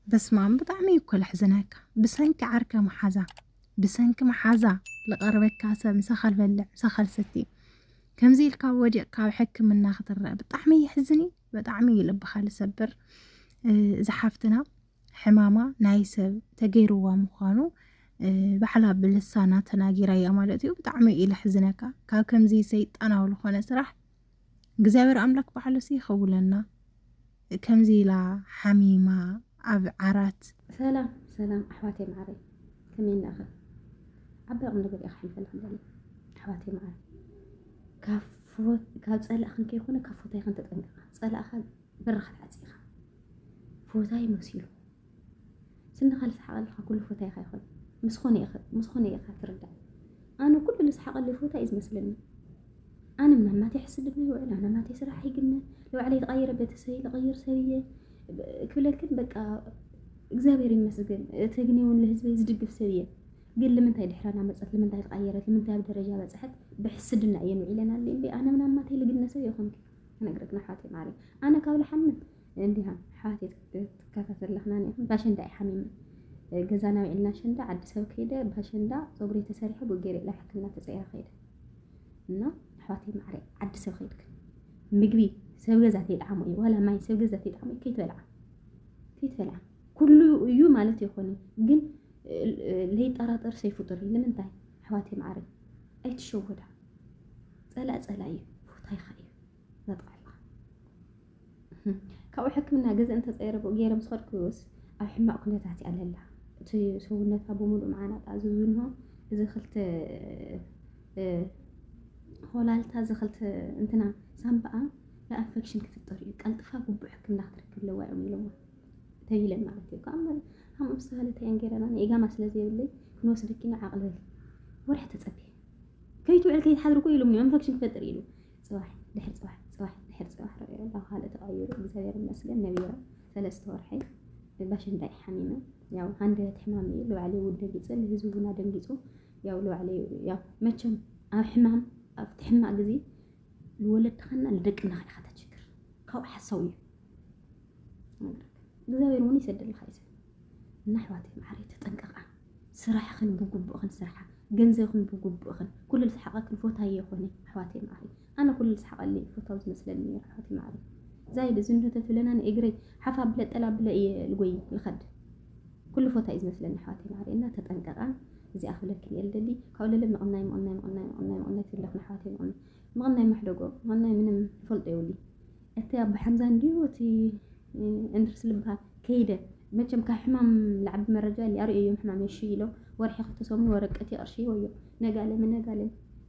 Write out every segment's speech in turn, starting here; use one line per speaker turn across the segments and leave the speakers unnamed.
بس ما بطعمي يكل حزنك بسنك عركة محازة بسنك محازة لقربك كاسة مسخل بلع مسخل ستي كم زي الكاو وجه كاو حكم من ناخذ بطعمي يحزني بطعمي لب خال سبر زحفتنا حمامة نايسب تغيروا مخانو بحلا باللسانة تناجيرا يا مالتي بطعمي إلى حزنك كاو كم زي سيط أنا والخونة سرح جزاور أملك بحلسي خولنا كم زي لا حميمة أب عرات
سلام أحواتي معري كمين أخذ عبر أمنا قد أخي في الحمد أحواتي معري كافوت تسأل أخن كيكون كافوتاي خن تتنقى تسأل أخن برخ العزيخة فوتاي مسيلو سنة خالص حق لها كل فوتاي خايخون مسخوني أخذ ترجع أنا كل اللي سحق اللي فوتاي إز مسلني أنا من ما تحسد ابني وعلا أنا ما تسرح يقلنا لو علي تغير بيتسي لغير سوية كلك بقى እግዚአብሔር ይመስገን ተግኒውን ለህዝብ ይዝድግፍ ሰብየ ግን ለምን ታይድሕራና መጽሐፍ ለምን ታይቀየረት ለምን ታይብ ደረጃ በጽሐት በሕስድና የኑ ይለናል እንዴ አና ምናማ ታይልግነሰ ይኹን ነግረክና ሓቴ ማሪ አና ካብ ለሐምት እንዲሃ ሓቴ ተከታተለኽና ነው ባሸንዳ ይሐሚም ገዛና ወይልና ሸንዳ አዲስ አበባ ከሄደ ባሸንዳ ጾግሪ ተሰሪሐ በገሬ ላይ ሕክምና ተጸይራ ከሄደ እና ሓቴ ማሪ አዲስ አበባ ከሄድክ ምግቢ ሰብ ገዛት ይጣሙ ወላ ማይ ሰብ ገዛት ይጣሙ ከይትበላ كل يوم مالتي يخوني جن ليه طرطر سيفطر لمن تاي حواتي معري أي تشوهدها سألا فوتاي خايف نطلع الله كأو حكمنا جزء أنت صغيرة بقيرة مسخر كوس أو حما كنا تحتي على الله تسوينا أبو مولو معنا تعززونها إذا خلت خلالتها إذا خلت أنتنا سام بقى لا أنفكشن في الطريق قلت فاقو بحكمنا تركب لو وعمي لو تهيلن معناتي كامل هم بسهله تيانجرنا ايغاما سلازي يبلي كنوسدكينا عقل ورح تتصبي كيتو على كي حضركو يلو من فكشن فطر يلو صباح دحر صباح الله خالد تغير بزاير المسجد نبيرة 3 ورحي باش نداي حميمه ያው አንድ ተማሚ ለው عليه ወደግጽል ህዝቡና ደንግጹ ያው ለው عليه ያው መቸም አህማም አፍትህማ ግዚ ለወለድ خنا ለደቅና ኸታ ችግር ካው ሐሰው እግዚአብሔር ምን ይሰደል ኻይስ نحواتي معري تطنققا سراح خن بغبخن سراح ገንዘብን بغبخن كل الحقك الفوتاي يخوني حواتي معري انا كل الحق اللي فوتاوز مسلني حواتي معري زايد زنده تفلنا اجري حفا بلا طلب بلا الغوي الخد كل فوتاي مسلني حواتي معري انها تطنققا زي اخلك يلدلي قال لي مقناي تلخنا حواتي مقناي محدقو مقناي من فلط يولي انت ابو حمزه ديوتي اندرس لبها كيده مجم كحمام لعب مرجع اللي اري يوم حمام يشيلو ورحي اختصومن ورقتي ارشي ويو نقال من نقال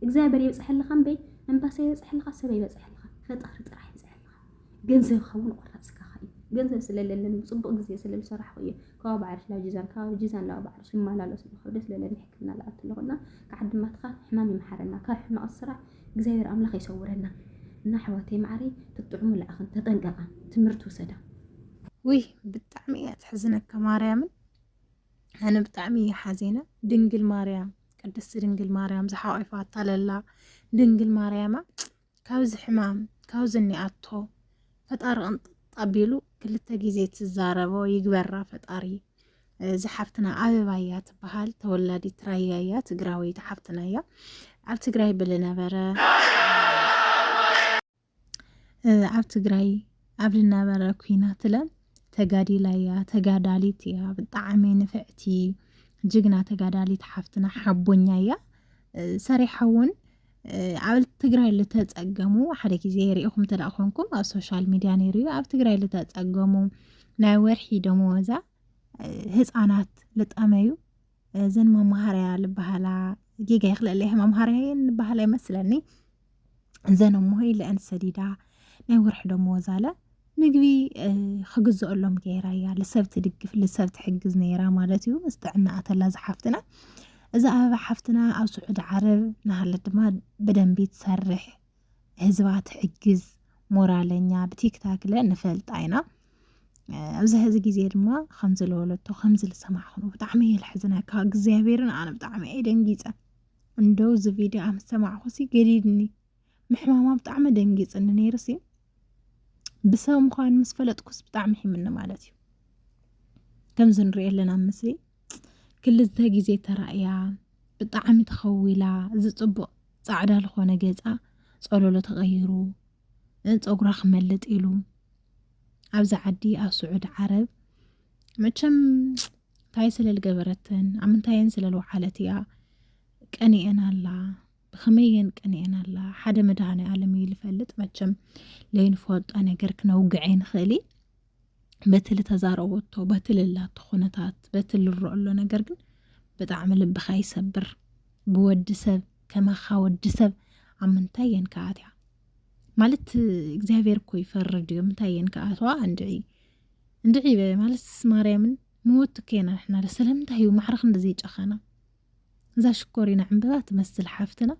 እግዚአብሔር ይጽሕል ኸምበይ እንባሰ ይጽሕል ኸሰበ ይጽሕል ፈጣሪ ጥራሕ ይጽሕል ገንዘብ ኸውን ቆራጽካ ኸይ ገንዘብ ስለሌለን ጽቡቅ ጊዜ ስለል ሰራሕ ሆየ ካብ ባዓርሽ ላ ጂዛን ላ ባዓርሽ ማላሎስ ነው ስለሌለን ሕክምና ላአትለውና ከዓድማትካ ሕማም ይመሐረና ካብ ሕማቅ ስራሕ እግዚአብሔር አምላኽ ይሰውረና እና ሕዋቴ ማዕሪ ትጥዕሙ ለአኽን ተጠንቀቃ ትምርቱ ወሰዳ
وي بطعمي تحزنك مريم انا بطعمي حزينه دنجل مريم قدس دنجل مريم زحايفات تللا دنجل مريم كاوز حمام كاوزني اتو فطار طبيلو كلتا غيزه تزاربو يغبرا فطاري زحفتنا ابيبايات بحال تولادي ترايايا تግራوي تحفتنا يا عبد تግራي بلنبره عبد تግራي عبدنا بره كويناتلن ተጋዲላያ ተጋዳሊትያ ብጣዕሚ ንፍዕቲ ጅግና ተጋዳሊት ሓፍትና ሓቦኛያ ሰሪሐውን ኣብ ትግራይ ለተጸገሙ ሓደ ግዜ ሪኢኹም ተላእኹምኩም ኣብ ሶሻል ሚዲያ ነይሩ ኣብ ትግራይ ለተጸገሙ ናይ ወርሒ ደሞዛ ህፃናት ለጠመዩ ዘን መማሃርያ ልበሃላ ጌጋ ይኽለለ መማሃርያ ልበሃላ ይመስለኒ ዘን ሞይ ለአን ሰዲዳ ናይ ወርሒ ደሞዛ ለ ምግቢ خግዝኦሎም ገይራያ ለሰብ ትድግፍ ለሰብ ትሕግዝ ነይራ ማለት እዩ መስተዕና አተላ ዝሓፍትና እዛ አበባ ሓፍትና ኣብ ሱዑድ ዓረብ ናሃለ ድማ በደንቢ ትሰርሕ ህዝባ ትሕግዝ ሞራለኛ በቲክታክ ለንፈልጥ አይና ኣብዚ ሕዚ ግዜ ድማ ከምዚ ለወለቶ ከምዚ ለሰማዕኹ ብጣዕሚ የልሕዝነካ እግዚአብሔርን ኣነ ብጣዕሚ ደንጊፀ እንደው እዚ ቪድዮ ኣም ሰማዕኹሲ ገዲድኒ ምሕማማ ብጣዕሚ ደንጊፅኒ ነይርሲ بسام خان مسفلت كس بتعمل من مالتي كم زنري لنا مسلي كل ذا ترأيا بطعم تخويلا زصبق صعدا لخونه ገጻ ጸሎሎ ተغيرو ጸጉራ خملጥ ኢሉ ኣብዛ ዓዲ ኣብ ስዑድ ዓረብ መቸም ታይ ስለል ገበረተን ኣምንታየን ስለል ወሓለት እያ ቀኒአን ኣላ ብኸመየን ቀኒአን ኣላ ሓደ መድሃኒ ዓለም ይልፈልጥ መቸም ለይንፈልጦ ነገር ክነውግዐን ኽእሊ በትል ተዛረበቶ በትል ላቶ ኩነታት በትል ርአሎ ነገር ግን በጣዕሚ ልብኻ ይሰብር ብወዲ ሰብ ከማኻ ወዲ ሰብ ኣምንታየን ከኣትያ ማለት እግዚአብሔር እኮ ይፈርድ እዩ ምንታየን ከኣትዋ እንድዒ ማለት ማርያምን ሞት ከና እحنا ለሰለምታዩ ማሕረኽ እንደዚህ ጨኸና እዛ ሽኮሪና ዕምበባ ትመስል ሓፍትና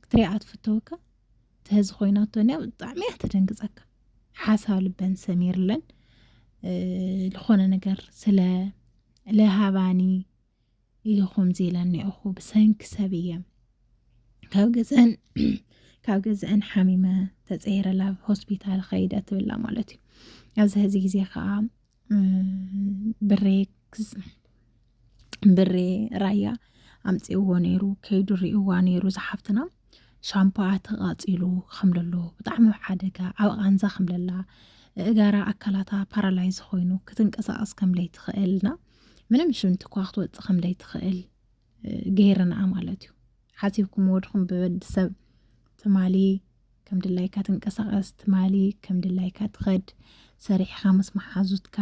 ክትሪኣት ፍተወካ ተህዝ ኮይናቶን ያው ብጣዕሚ ተደንግጸካ ሓሳብ ልበን ሰሚርለን ለኾነ ነገር ስለ ለሃባኒ ይኹም ዚለን ይኹ ብሰንክ ሰብየ ካብ ገዘን ሓሚመ ተጸይረላ ሆስፒታል ኸይዳ ትብላ ማለት እዩ ኣብዚ ሕዚ ግዜ ከዓ ብሬ ራያ ኣምፂእዎ ነይሩ ከይዱ ሪእዋ ነይሩ ዝሓፍትና ሻምፖኣ ተቓፂሉ ከምለሎ ብጣዕሚ ሓደጋ ኣብ ቃንዛ ከምለላ እጋራ ኣካላታ ፓራላይዝ ኮይኑ ክትንቀሳቀስ ከምለይ ትኽእልና ምንም ሽንቲ ኳ ክትወፅእ ከምለይ ትኽእል ገይርና ማለት እዩ ሓሲብኩም ወድኹም ብወዲ ሰብ ትማሊ ከም ድላይካ ትንቀሳቀስ ትማሊ ከም ድላይካ ትኸድ ሰሪሕኻ ምስ መሓዙትካ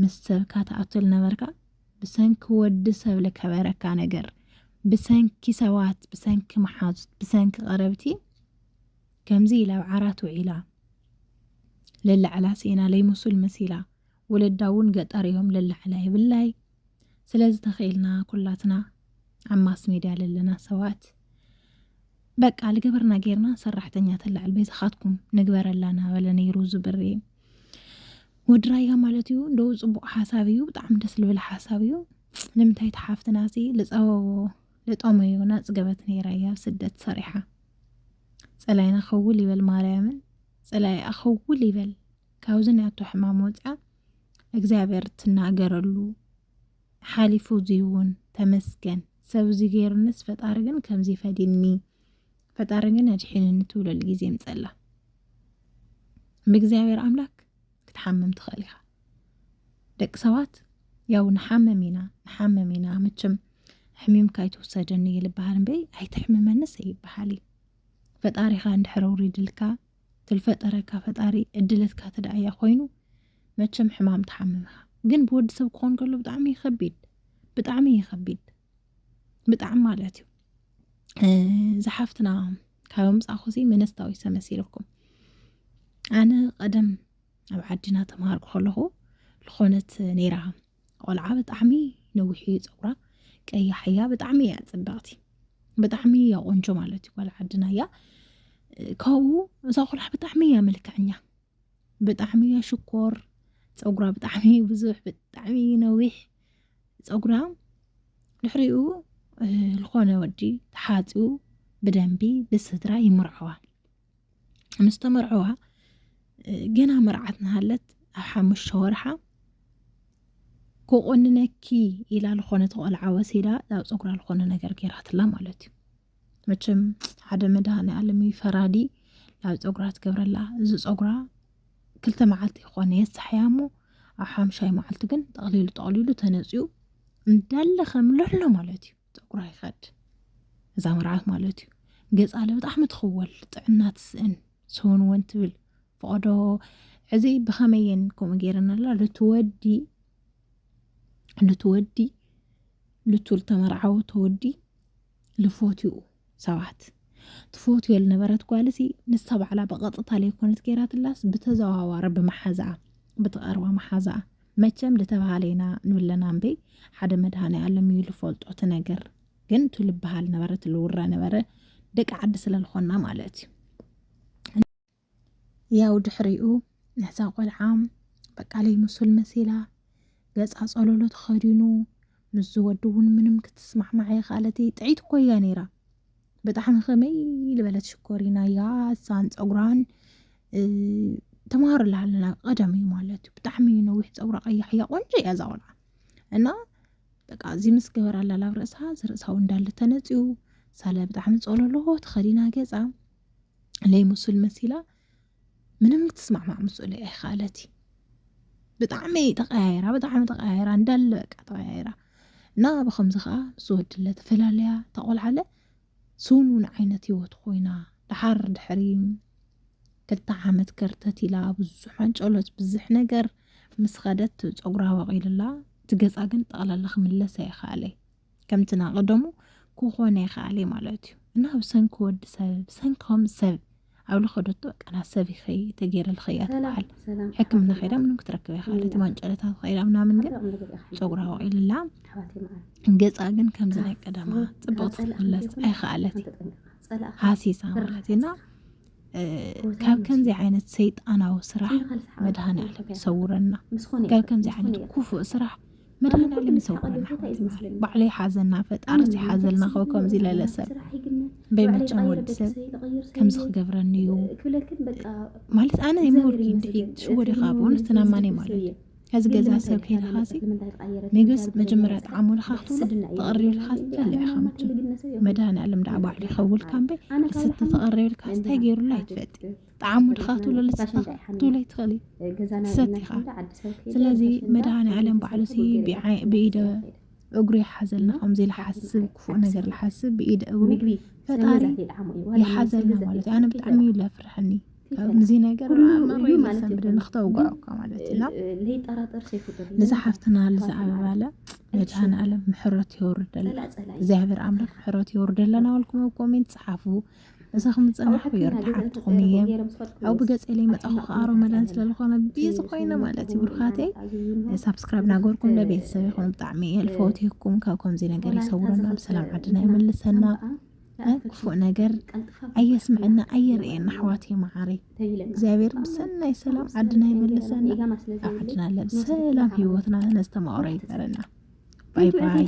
ምስ ሰብካ ተኣትል ነበርካ ብሰንኪ ወዲ ሰብ ለከበረካ ነገር ብሰንኪ ሰዋት ብሰንኪ መሓዙት ብሰንኪ ቀረብቲ ከምዚ ኢላ ዓራት ውዒላ ለላዕላ ሲና ለይመስል መሲላ ወለዳውን ገጠር እዮም ለላዕላ ይብላይ ስለዚህ ተኸይልና ኩላትና ዓማስ ሚዲያ ለለና ሰዋት በቃ ልገበርና ጌርና ሰራሕተኛ ተላዕል ቤዛኻትኩም ንግበረላና ወለ ነይሩ ዝብሬ ወድራያ ማለት እዩ እንደው ጽቡቕ ሓሳብ እዩ ብጣዕሚ ደስ ልብል ሓሳብ እዩ ንምንታይ ተሓፍትና ሲ ለጸወዎ ለጦመዩና ጽገበት ነይራያ ስደት ሰሪሓ ጸላይና ኸውል ይበል ማርያምን ጸላይ ኣኸውል ይበል ካውዝን ያቶ ሕማም ወጽዓ እግዚአብሔር ትናገረሉ ሓሊፉ ዚውን ተመስገን ሰብ ዚገርንስ ፈጣሪ ግን ከምዚ ፈዲኒ ፈጣሪ ግን ኣድሒንን ትውለል ጊዜ ምጸላ ብእግዚአብሔር ኣምላክ ክትሓመም ትኽእል ኢኻ ደቂ ሰባት ያው ንሓመሚና ምችም ሕሚምካ ይትወሰደኒ ይልበሃል እምበይ ኣይትሕምመንስ ይበሃል ፈጣሪኻ እንድሕር ውሪድልካ ትልፈጠረካ ፈጣሪ ዕድለትካ ተዳእያ ኮይኑ መቸም ሕማም ተሓምምኻ ግን ብወዲ ሰብ ክኾን ከሎ ብጣዕሚ ይኸቢድ ብጣዕሚ ማለት እዩ ዝሓፍትና ካብ ምጻኹሲ መንስታዊ ሰመሲልኩም ኣነ ቀደም ኣብ ዓዲና ተማሃርኩ ከለኹ ልኾነት ነይራ ቆልዓ ብጣዕሚ ነዊሕ ፀጉራ ቀያሕያ ብጣዕሚ እያ ጽብቕቲ ብጣዕሚ እያ ቆንጆ ማለት እዩ ቆልዓ ዓድና እያ ከው እዛ ቆልዓ ብጣዕሚ እያ መልክዕኛ ብጣዕሚ እያ ሽኮር ፀጉራ ብጣዕሚ ብዙሕ ብጣዕሚ ነዊሕ ፀጉራ ድሕሪኡ ልኾነ ወዲ ተሓፂኡ ብደንቢ ብስድራ ይምርዐዋ ምስ ተመርዐዋ ገና መርዓት ናሃለት ኣብ 5 ወርሓ ኮቆንነኪ ኢላ ልኾነ ተቆልዓ ወሲዳ ዳው ፀጉራ ልኾነ ነገር ገይራትላ ማለት እዩ መቸም ሓደ መድሃኒ ዓለም ፈራዲ ዳው ፀጉራ ትገብረላ እዚ ፀጉራ 2 መዓልቲ ይኾነ የስሕያሞ ኣብ 5 መዓልቲ ግን ጠቕሊሉ ተነጽዩ እንዳለ ከምለሎ ማለት እዩ ፀጉራ ይኸድ እዛ መርዓት ማለት እዩ ገጻለ ብጣዕሚ ትኽወል ጥዕናት ስእን ሰውን ትብል ፈቅዶ እዚ ብኸመየን ከምኡ ገይረናላ ልትወዲ ልቱል ተመርዓው ተወዲ ልፎትዩ ሰባት ትፎትዩ ልነበረት ጓልሲ ንሳ በዕላ በቐጥታ ለይኮነት ገይራትላስ ብተዘዋዋሪ ብመሓዛኣ ብትቐርባ መሓዛኣ መቸም ለተባሃለና ንብለና እምበይ ሓደ መድሃኒ ዓለም እዩ ልፈልጦት ነገር ግን ትልበሃል ነበረት ልውራ ነበረ ደቂ ዓዲ ስለልኾና ማለት እዩ ያው ድሕሪኡ ነዛ ቆልዓ በቃ ለይመስል መሲላ ገጻ ጸሎሎ ተኸዲኑ ምስ ዝወድውን ምንም ክትስማዕማዕ ይኻለቲ ጥዒት እኮ እያ ነይራ ብጣዕሚ ኸመይ ልበለት ሽኮሪና እያ ሳን ፀጉራን ተማሃሩላ ኣለና ቀደም እዩ ማለት እዩ ብጣዕሚ ነዊሕ ፀጉራ ቀያሕ እያ ቆንጆ እያ እዛ ቆልዓ እና በቃ እዚ ምስ ገበራላ ላብ ርእሳ ዝርእሳው እንዳለ ተነፂኡ ሳለ ብጣዕሚ ፀለሎ ተኸዲና ገፃ ለይ ሙሱል መሲላ ምንም ክትስማዕማዕ ምስኡለ ኣይከኣለቲ ብጣዕሚ ተቀያይራ እንዳለ በቃ ተቀያይራ እና ብከምዚ ከዓ ምስ ወድለ ተፈላለያ ተቆልዓለ ስውን ዓይነት ህይወት ኮይና ድሓር ድሕሪ 2 ዓመት ከርተት ኢላ ብዙሕ አንጨሎት ብዙሕ ነገር ምስ ኸደት ፀጉራ ወቂልላ ትገፃ ግን ጠቕላላ ክምለስ ኣይከኣለይ ከምቲ ናቅደሙ ክኾነ ኣይከኣለይ ማለት እዩ እና ብሰንኪ ወዲ ሰብ ብሰንኪም ሰብ ኣብ ልኸደቶ ቀና ሰብ ይኸይ ተገይረ ልኸያ ትበሃል ሕክምና ኸይዳ ምንም ክትረክብ ኣይከኣለቲ ማንጨለታት ኸይዳ ምናምን ግን ፀጉራ ወቂልላ ገፃ ግን ከምዚ ናይ ቀደማ ፅብቕቲ ክትምለስ ኣይከኣለቲ ሃሲሳ ማለት እና ካብ ከምዚ ዓይነት ሰይጣናዊ ስራሕ መድሃንያለም ይሰውረና ካብ ከምዚ ዓይነት ኩፉእ ስራሕ መድሃንያለም ይሰውረና ባዕለይ ሓዘና ፈጣሪ ሓዘልና ከምዚ ለለሰብ በይመጨን ወዲ ሰብ ከምዚ ክገብረኒ እዩ ማለት ኣነ ይምወልኪ እንድሒት ሽወዲ ኻ ብእውነት ናማነይ ማለት እዩ ከዚ ገዛ ሰብ ከይድኻሲ ንግስ መጀመርያ ጣዕሙ ልኻ ክትብሎ ተቐሪብልካ ትፈልዕ ኢኻ መቸም መድሃንያለም ዳኣ ባዕሉ ይኸውልካ እምበይ ልስተ ተቐሪብልካ እንታይ ገይሩላ ኣይትፈልጥ ጣዕሙ ድኻ ትብሎ ልስተ ክትብሎ ይትኽእል ትሰቲ ኢኻ ስለዚ መድሃንያለም ባዕሉ ሲ ብኢደ እግሩ ይሓዘልና ከምዚ ልሓስብ ክፉእ ነገር ልሓስብ ብኢደ እግሩ ፈጣሪ ይሓዘልና ማለት ኣነ ብጣዕሚ እዩ ለፍርሐኒ ከምዚ ነገር መሪዩ መሰንብድ ንኽተውግዖካ ማለት ኢና ንዝሓፍትና ዝዓበባለ መድሃንያለም ምሕረት ይወርደላ እግዚኣብሔር ኣምላክ ምሕረት ይወርደለና ወልኩም ኣብ ኮሜንት ፅሓፉ ንስኹም ፀናሕኩ የርዳሓትኩም እየ ኣብ ብገፀ ለይ መጣኹ ከኣሮ መዳን ስለዝኾነ ቢዚ ኮይነ ማለት እዩ ብርኻተይ ሳብስክራይብ ናገርኩም ለቤተሰብ ይኹኑ ብጣዕሚ የልፈወትኩም ካብ ከምዚ ነገር ይሰውረና ብሰላም ዓድና ይመልሰና ክፉእ ነገር ኣየስምዐና ኣየርእየና ኣሕዋተይ ማዓረይ እግዚኣብሔር ብሰናይ ሰላም ዓድና ይመልሰና ዓድና ለብሰላም ሂወትና ነስተማቕሮ ይበረና ባይ ባይ